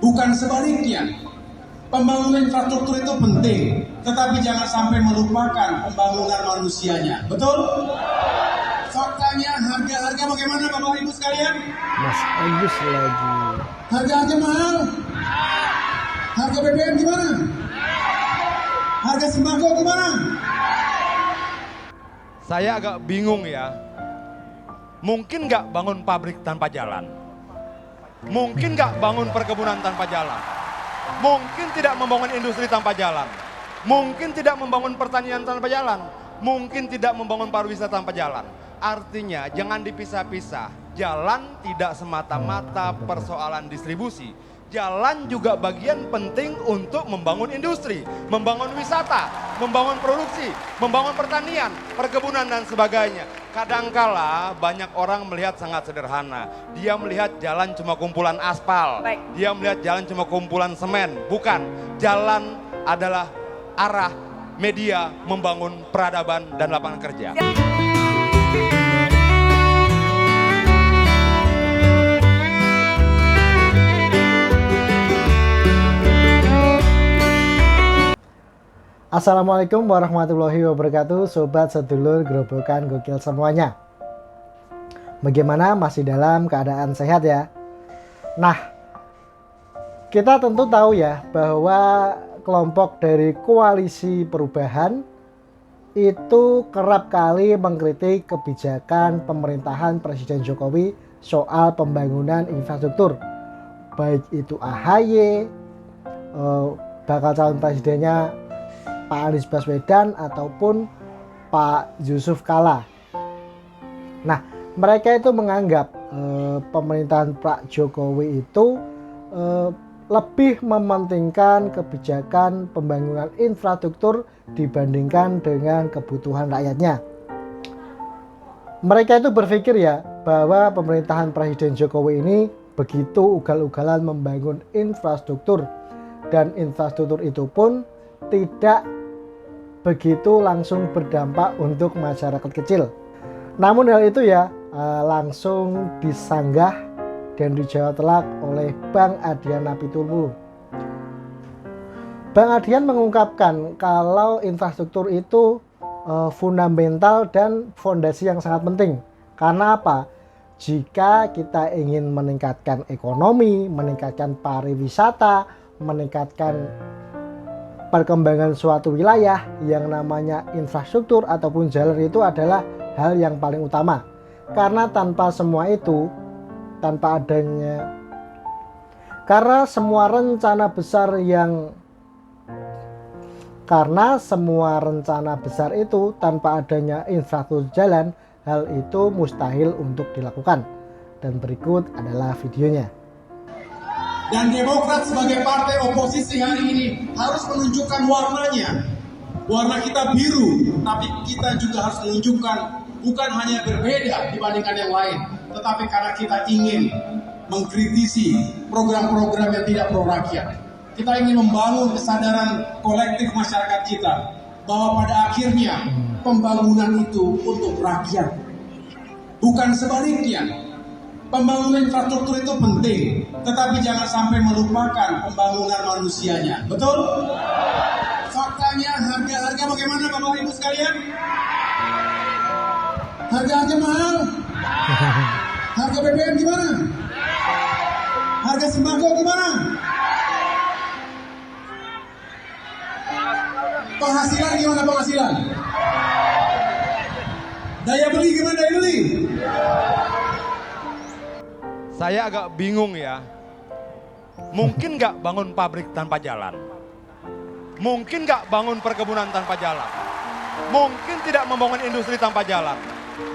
Bukan sebaliknya. Pembangunan infrastruktur itu penting, tetapi jangan sampai melupakan pembangunan manusianya. Betul? Faktanya harga-harga bagaimana Bapak Ibu sekalian? Mas Agus lagi. Harga-harga mahal. Harga BBM gimana? Harga sembako gimana? Saya agak bingung ya. Mungkin nggak bangun pabrik tanpa jalan? Mungkin nggak bangun perkebunan tanpa jalan? Mungkin tidak membangun industri tanpa jalan? Mungkin tidak membangun pertanian tanpa jalan? Mungkin tidak membangun pariwisata tanpa jalan? Artinya jangan dipisah-pisah. Jalan tidak semata-mata persoalan distribusi. Jalan juga bagian penting untuk membangun industri, membangun wisata, membangun produksi, membangun pertanian, perkebunan dan sebagainya. Kadangkala banyak orang melihat sangat sederhana. Dia melihat jalan cuma kumpulan aspal. Dia melihat jalan cuma kumpulan semen. Bukan, jalan adalah arah media membangun peradaban dan lapangan kerja. Assalamualaikum warahmatullahi wabarakatuh, sobat sedulur gerobokan gokil semuanya. Bagaimana, masih dalam keadaan sehat ya? Nah, kita tentu tahu ya bahwa kelompok dari koalisi perubahan itu kerap kali mengkritik kebijakan pemerintahan Presiden Jokowi soal pembangunan infrastruktur. Baik itu AHY, bakal calon presidennya Pak Anies Baswedan ataupun Pak Yusuf Kala. Nah, mereka itu menganggap pemerintahan Pak Jokowi itu lebih mementingkan kebijakan pembangunan infrastruktur dibandingkan dengan kebutuhan rakyatnya. Mereka itu berpikir ya bahwa pemerintahan Presiden Jokowi ini begitu ugal-ugalan membangun infrastruktur, dan infrastruktur itu pun tidak begitu langsung berdampak untuk masyarakat kecil. Namun hal itu ya langsung disanggah dan dijawab telak oleh Bang Adian Apitupulu. Bang Adian mengungkapkan kalau infrastruktur itu fundamental dan fondasi yang sangat penting. Karena apa? Jika kita ingin meningkatkan ekonomi, meningkatkan pariwisata, meningkatkan perkembangan suatu wilayah, yang namanya infrastruktur ataupun jalan itu adalah hal yang paling utama. Karena tanpa semua itu, karena semua rencana besar itu tanpa adanya infrastruktur jalan, hal itu mustahil untuk dilakukan. Dan berikut adalah videonya. Dan Demokrat sebagai partai oposisi hari ini harus menunjukkan warnanya. Warna kita biru, tapi kita juga harus menunjukkan bukan hanya berbeda dibandingkan yang lain, tetapi karena kita ingin mengkritisi program-program yang tidak pro rakyat. Kita ingin membangun kesadaran kolektif masyarakat kita bahwa pada akhirnya pembangunan itu untuk rakyat. Bukan sebaliknya. Pembangunan infrastruktur itu penting, tetapi jangan sampai melupakan pembangunan manusianya. Betul? Faktanya harga-harga bagaimana Bapak Ibu sekalian? Harga-harga mahal. Harga BBM gimana? Harga sembako gimana? Penghasilan gimana penghasilan? Daya beli gimana daya beli? Saya agak bingung ya. Mungkin nggak bangun pabrik tanpa jalan? Mungkin nggak bangun perkebunan tanpa jalan? Mungkin tidak membangun industri tanpa jalan?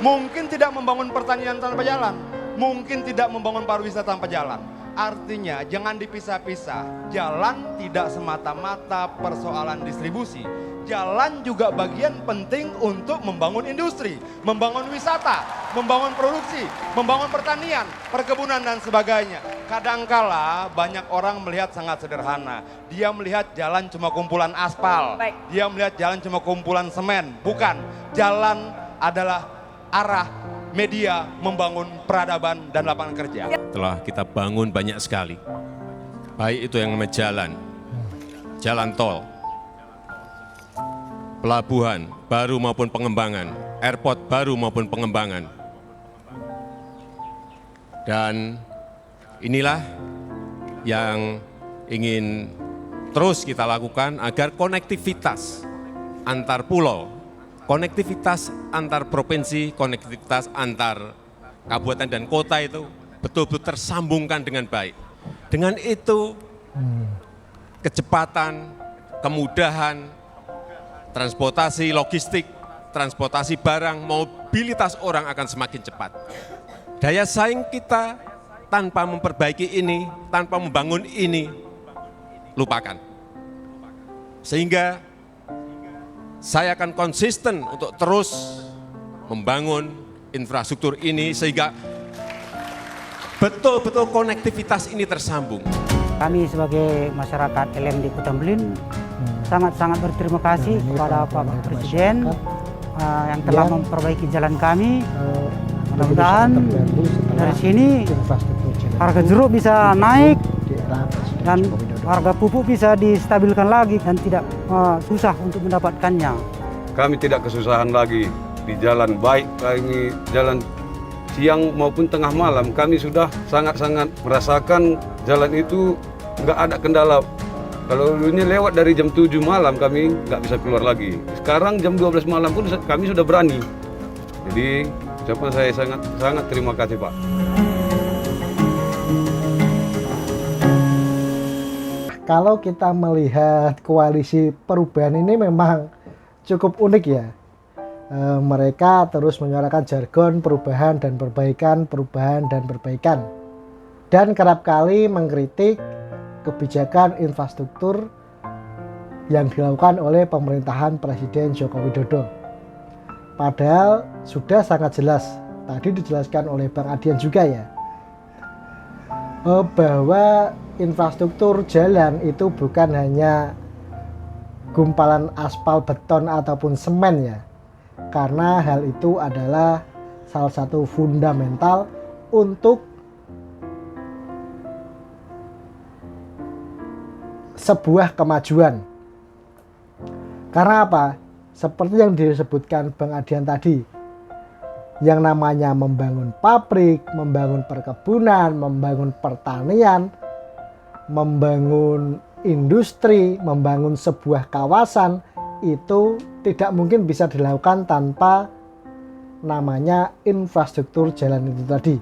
Mungkin tidak membangun pertanian tanpa jalan? Mungkin tidak membangun pariwisata tanpa jalan? Artinya jangan dipisah-pisah. Jalan tidak semata-mata persoalan distribusi. Jalan juga bagian penting untuk membangun industri, membangun wisata, membangun produksi, membangun pertanian, perkebunan dan sebagainya. Kadangkala banyak orang melihat sangat sederhana. Dia melihat jalan cuma kumpulan aspal. Dia melihat jalan cuma kumpulan semen. Bukan, jalan adalah arah media membangun peradaban dan lapangan kerja. Telah kita bangun banyak sekali. baik itu yang namanya jalan tol, pelabuhan baru maupun pengembangan, airport baru maupun pengembangan. Dan inilah yang ingin terus kita lakukan agar konektivitas antar pulau, konektivitas antar provinsi, konektivitas antar kabupaten dan kota itu betul-betul tersambungkan dengan baik. Dengan itu, kecepatan, kemudahan, transportasi logistik, transportasi barang, mobilitas orang akan semakin cepat. Daya saing kita tanpa memperbaiki ini, tanpa membangun ini, lupakan. Sehingga saya akan konsisten untuk terus membangun infrastruktur ini sehingga betul-betul konektivitas ini tersambung. Kami sebagai masyarakat LMD Kota Belin sangat-sangat berterima kasih kepada Pak Presiden yang telah memperbaiki jalan kami. Mudah-mudahan dari sini harga jeruk bisa naik dan harga pupuk bisa distabilkan lagi dan tidak susah untuk mendapatkannya. Kami tidak kesusahan lagi di jalan, baik kami jalan siang maupun tengah malam. Kami sudah sangat-sangat merasakan jalan itu nggak ada kendala. Kalau dulunya lewat dari jam 7 malam kami nggak bisa keluar lagi. Sekarang jam 12 malam pun kami sudah berani. Jadi ucapan saya sangat terima kasih Pak. Kalau kita melihat koalisi perubahan ini memang cukup unik ya. Mereka terus menyuarakan jargon perubahan dan perbaikan, perubahan dan perbaikan. Dan kerap kali mengkritik kebijakan infrastruktur yang dilakukan oleh pemerintahan Presiden Joko Widodo. Padahal sudah sangat jelas, tadi dijelaskan oleh Bang Adian juga ya, bahwa infrastruktur jalan itu bukan hanya gumpalan aspal, beton ataupun semen ya. Karena hal itu adalah salah satu fundamental untuk sebuah kemajuan. Karena apa? Seperti yang disebutkan Bang Adian tadi, yang namanya membangun pabrik, membangun perkebunan, membangun pertanian, membangun industri, membangun sebuah kawasan, itu tidak mungkin bisa dilakukan tanpa namanya infrastruktur jalan itu tadi.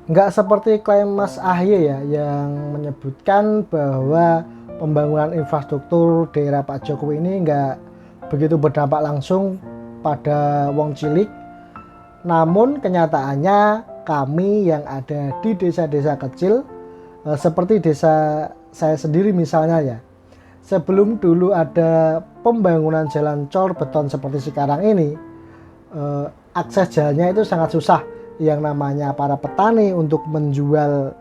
Nggak seperti klaim Mas Ahy ya, yang menyebutkan bahwa pembangunan infrastruktur daerah Pak Jokowi ini nggak begitu berdampak langsung pada wong cilik. Namun kenyataannya kami yang ada di desa-desa kecil, seperti desa saya sendiri misalnya ya, sebelum dulu ada pembangunan jalan cor beton seperti sekarang ini, akses jalannya itu sangat susah. Yang namanya para petani untuk menjual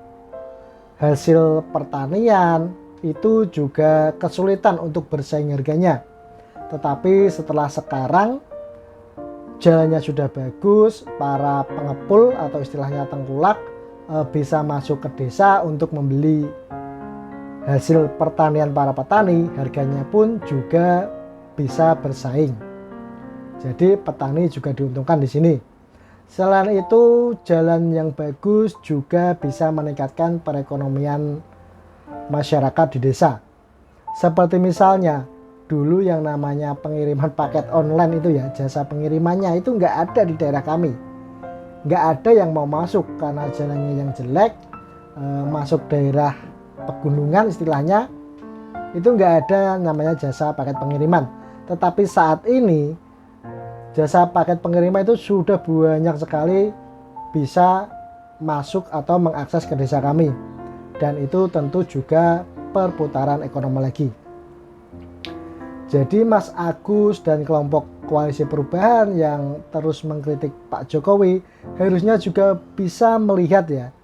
hasil pertanian itu juga kesulitan untuk bersaing harganya. Tetapi setelah sekarang jalannya sudah bagus, para pengepul atau istilahnya tengkulak bisa masuk ke desa untuk membeli hasil pertanian para petani, harganya pun juga bisa bersaing. Jadi petani juga diuntungkan di sini. Selain itu, jalan yang bagus juga bisa meningkatkan perekonomian masyarakat di desa. Seperti misalnya dulu yang namanya pengiriman paket online itu ya, jasa pengirimannya itu nggak ada di daerah kami. Nggak ada yang mau masuk karena jalannya yang jelek, masuk daerah pegunungan istilahnya, itu nggak ada namanya jasa paket pengiriman. Tetapi saat ini jasa paket pengiriman itu sudah banyak sekali bisa masuk atau mengakses ke desa kami, dan itu tentu juga perputaran ekonomi lagi. Jadi Mas Agus dan kelompok koalisi perubahan yang terus mengkritik Pak Jokowi harusnya juga bisa melihat ya,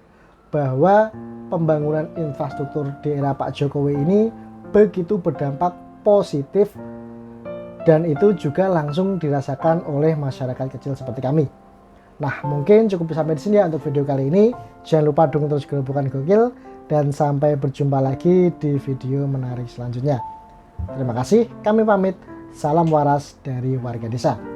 bahwa pembangunan infrastruktur di era Pak Jokowi ini begitu berdampak positif, dan itu juga langsung dirasakan oleh masyarakat kecil seperti kami. Nah, mungkin cukup sampai di sini ya untuk video kali ini. Jangan lupa dukung terus Gerobokan Gokil dan sampai berjumpa lagi di video menarik selanjutnya. Terima kasih, kami pamit. Salam waras dari warga desa.